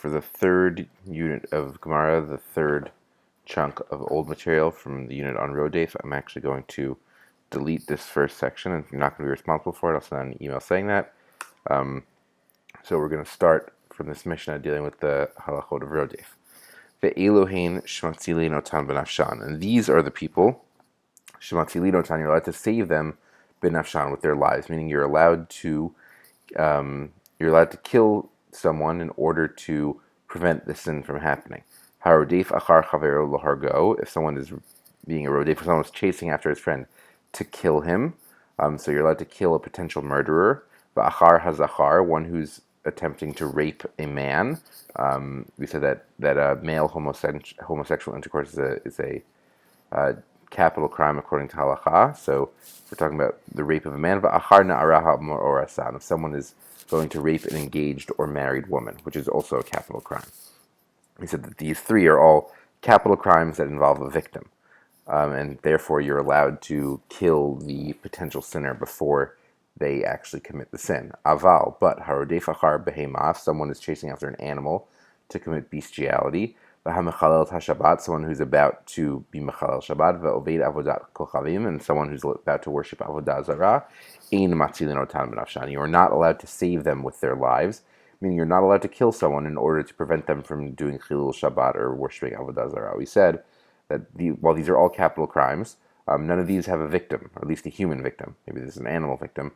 for the third unit of Gemara, the third chunk of old material from the unit on Rodef, I'm actually going to delete this first section, and you're not going to be responsible for it. I'll send an email saying that. So we're going to start from this Mishnah dealing with the halachot of Rodef. Ve'elohein shmatzili notan benafshan. And these are the people, shmatzili notan, you're allowed to save them benafshan, with their lives, meaning you're allowed to kill someone in order to prevent the sin from happening. Harodef achar chavero lohargo, if someone is being a rodef, if someone is chasing after his friend to kill him, so you're allowed to kill a potential murderer. Va'achar hazachar, one who's attempting to rape a man. We said that male homosexual intercourse is a capital crime according to halacha. So we're talking about the rape of a man. Va'achar na'araha morasan, if someone is going to rape an engaged or married woman, which is also a capital crime. He said that these three are all capital crimes that involve a victim, and therefore you're allowed to kill the potential sinner before they actually commit the sin. Aval, but harodef achar behema, if someone is chasing after an animal to commit bestiality. V'hamechalel tashabat, someone who's about to be mechalel Shabbat. Ve'oved avodat kochavim, and someone who's about to worship avodah zarah. Ein matzilin otan benafshan, you are not allowed to save them with their lives, meaning you're not allowed to kill someone in order to prevent them from doing chilul Shabbat or worshiping avodah zarah. We said that while these are all capital crimes, none of these have a victim, or at least a human victim. Maybe this is an animal victim.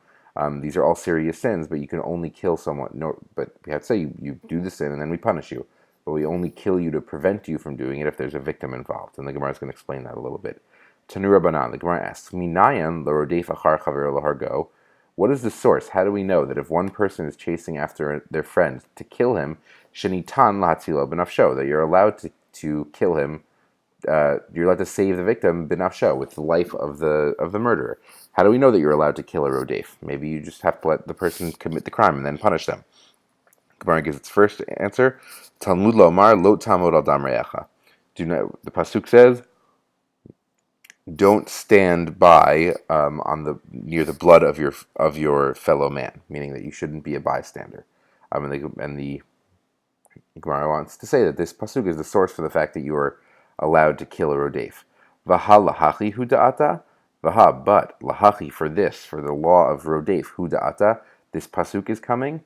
These are all serious sins, but you can only kill someone. No, but we have to say you do the sin and then we punish you. But we only kill you to prevent you from doing it if there's a victim involved. And the Gemara is going to explain that a little bit. Tanu Rabbanan, the Gemara asks, Minayan l'rodef achar chaver lahargo. What is the source? How do we know that if one person is chasing after their friend to kill him, shenitan lahatzilo benafsho, that you're allowed to kill him, you're allowed to save the victim benafsho, with the life of the murderer? How do we know that you're allowed to kill a rodef? Maybe you just have to let the person commit the crime and then punish them. Gemara gives its first answer. Talmud lomar lo tamod al dam re'echa. The pasuk says, don't stand by near the blood of your fellow man, meaning that you shouldn't be a bystander. And the Gemara wants to say that this pasuk is the source for the fact that you are allowed to kill a rodef. V'ha lahachi hu da'ata. V'ha, but lahachi, for the law of rodef hu da'ata, this pasuk is coming.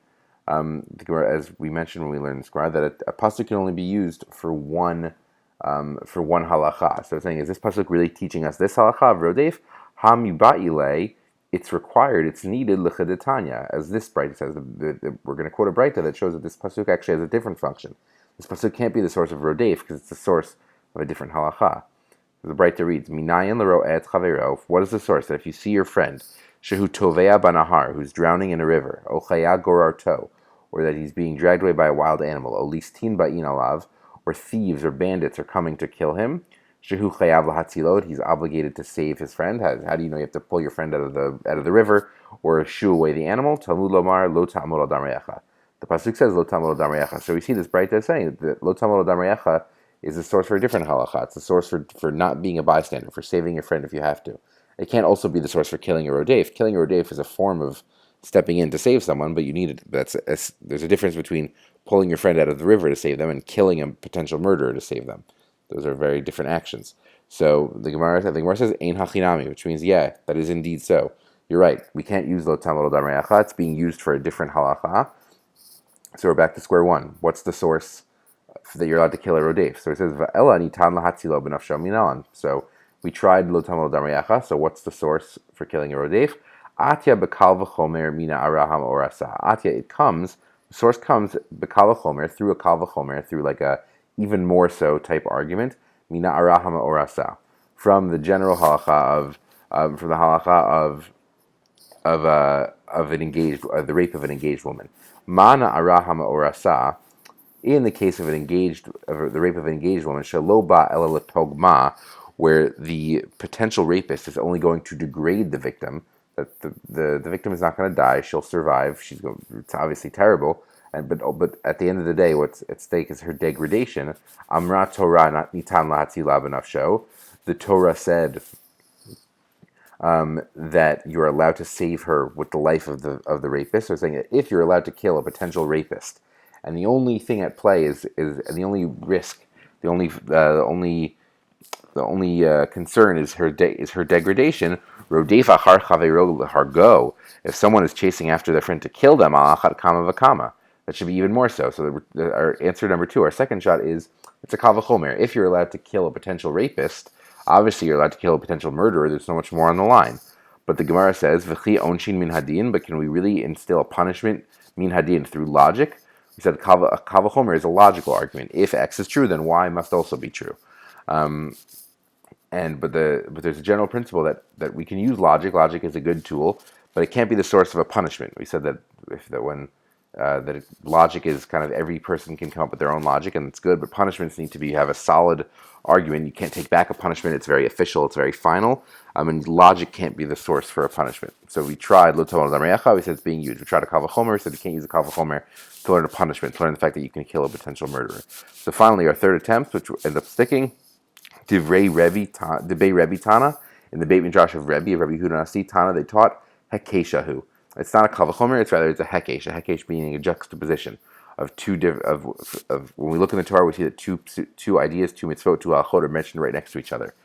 The Gemara, as we mentioned when we learned this Gemara, that a pasuk can only be used for one halacha. So it's saying, is this pasuk really teaching us this halacha of rodef? Hamiba'ile, it's required, it's needed l'chedetanya, as this Braita says. We're going to quote a Braita that shows that this pasuk actually has a different function. This pasuk can't be the source of rodef because it's the source of a different halacha. The Braita reads, Minayan l'ro'et chavero. What is the source? That if you see your friend, shehu tovea banahar, who's drowning in a river, o chaya gorarto, or that he's being dragged away by a wild animal, o listin ba'in alav, or thieves or bandits are coming to kill him, shehu chayav lahatzilot, he's obligated to save his friend. How do you know you have to pull your friend out of the river or shoo away the animal? Talmud lomar lo ta'amod al dam re'echa. The pasuk says lo ta'amod al dam re'echa. So we see this Braita saying that lo ta'amod al dam re'echa is a source for a different halacha. It's a source for not being a bystander, for saving your friend if you have to. It can't also be the source for killing a rodef. Killing a rodef is a form of stepping in to save someone, but you need it. There's a difference between pulling your friend out of the river to save them and killing a potential murderer to save them. Those are very different actions. So the Gemara says ein hachinami, which means that is indeed so. You're right. We can't use lo tamod al dam re'echa. It's being used for a different halacha. So we're back to square one. What's the source that you're allowed to kill a rodef? So it says va'ela nitan lahatzilo benafsho minalan. So we tried lo tamod al dam re'echa. So what's the source for killing a rodef? Atya bekal v'chomer mina araham orasa. Atya, it comes, the source comes bekal v'chomer, through a kal v'chomer, through like a even more so type argument, mina araham orasa, from the general halacha of an engaged, the rape of an engaged woman. Mana araham orasa, in the case of the rape of an engaged woman, shelo ba ela lepogma, where the potential rapist is only going to degrade the victim. That the victim is not going to die; she'll survive. It's obviously terrible, but at the end of the day, what's at stake is her degradation. Amra Torah not nitan lahatzila benafsho. The Torah said that you're allowed to save her with the life of the rapist. So saying that if you're allowed to kill a potential rapist and the only thing at play is the only risk, the only concern is her degradation. Rodefa har chavero hargo. If someone is chasing after their friend to kill them, alachat kama v'kama. That should be even more so. So our answer number 2, our second shot is it's a kal v'chomer. If you're allowed to kill a potential rapist, obviously you're allowed to kill a potential murderer. There's so much more on the line. But the Gemara says v'chi onshin min hadin. But can we really instill a punishment min hadin through logic? We said kal v'chomer is a logical argument. If X is true, then Y must also be true. But there's a general principle that we can use logic. Logic is a good tool, but it can't be the source of a punishment. We said that logic is kind of every person can come up with their own logic, and it's good. But punishments need to have a solid argument. You can't take back a punishment. It's very official. It's very final. And logic can't be the source for a punishment. So we tried lo tomar d'Amreyacha. We said it's being used. We tried a kal v'chomer. We said you can't use a kal v'chomer to learn a punishment, to learn the fact that you can kill a potential murderer. So finally, our third attempt, which ends up sticking. Divrei Rebbe Tana, in the Beit Midrash of Rebbe Yehuda Nasi Tana, they taught Hekeshahu. It's not a kal v'chomer, it's rather a hekesh. A hekesh meaning a juxtaposition of when we look in the Torah, we see that two ideas, two mitzvot, two halachot are mentioned right next to each other.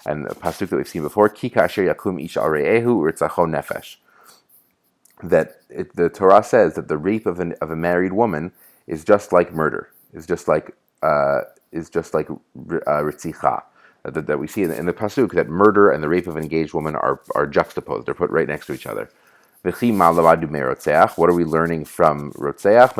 And a pasuk that we've seen before, Ki kasher yakum ish al re'ehu u'ritzacho nefesh. The Torah says that the rape of a married woman is just like murder, is just like ritzicha. That we see in the pasuk that murder and the rape of an engaged woman are juxtaposed. They're put right next to each other. What are we learning from Rotzeach?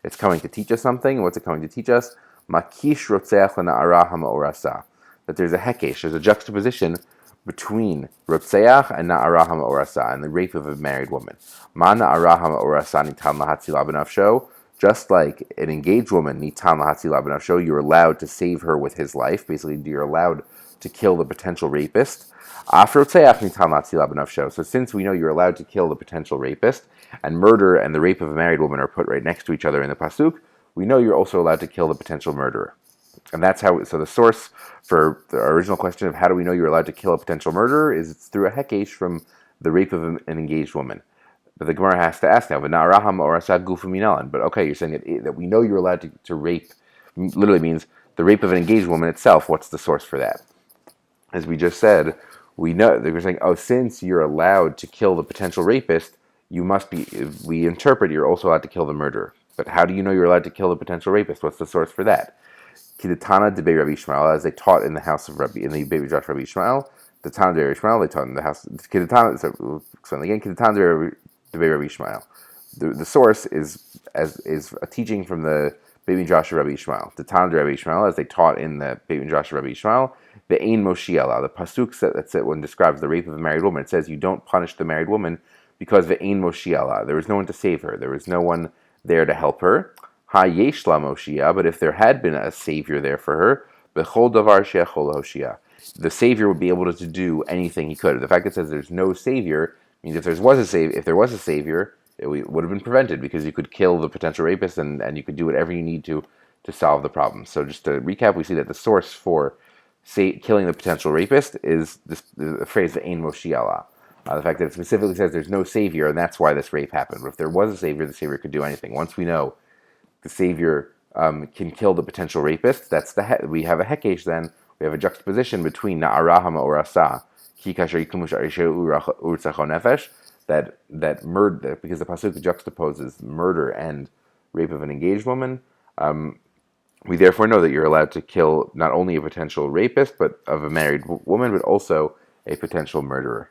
It's coming to teach us something. What's it coming to teach us? Makish Rotzeach lena'ara ha'ma'orasa. That there's a hekesh, there's a juxtaposition between Rotzeach and Na'ara ha'ma'orasa, and the rape of a married woman. Ma Na'ara ha'ma'orasa nitan lahatzila b'nafsho. Just like an engaged woman, nitan lahatzila b'nafsho, you're allowed to save her with his life. Basically, you're allowed to kill the potential rapist. So since we know you're allowed to kill the potential rapist, and murder and the rape of a married woman are put right next to each other in the pasuk, we know you're also allowed to kill the potential murderer. And that's how. So the source for the original question of how do we know you're allowed to kill a potential murderer is it's through a hekesh from the rape of an engaged woman. But the Gemara has to ask now, but okay, you're saying that we know you're allowed to rape, literally means the rape of an engaged woman itself. What's the source for that? As we just said, we know they were saying, since you're allowed to kill the potential rapist, we interpret you're also allowed to kill the murderer. But how do you know you're allowed to kill the potential rapist? What's the source for that? Kidatana de Rabbi Ishmael, as they taught in the house of Rabbi, in the Beit Midrash Rabbi Ishmael, the Tana de Rabbi Ishmael, they taught in the house. Kidatana, so explain again. Kidatana de Rabbi Ishmael. The source is a teaching from the Beit Midrash Rabbi Ishmael. The Tana de Rabbi Ishmael, as they taught in the Beit Midrash Rabbi Ishmael, the Ein Moshiela, the pasuk that's it when it describes the rape of a married woman. It says you don't punish the married woman because the Ein Moshiela. There was no one to save her. There was no one there to help her. Ha yeshla Moshia, but if there had been a savior there for her, bechol davar she'echol hoshia, the savior would be able to do anything he could. The fact that it says there's no savior means if there was a savior, it would have been prevented because you could kill the potential rapist and you could do whatever you need to solve the problem. So just to recap, we see that the source for killing the potential rapist is the phrase the Ein Moshiela. The fact that it specifically says there's no savior, and that's why this rape happened. But if there was a savior, the savior could do anything. Once we know the savior can kill the potential rapist, we have a hekesh then. We have a juxtaposition between Na'ara ha'ma'orasa, ki kasher yikumu sha'ishu u'ritzacho nefesh, that murder, because the pasuk juxtaposes murder and rape of an engaged woman. We therefore know that you're allowed to kill not only a potential rapist, but of a married woman, but also a potential murderer.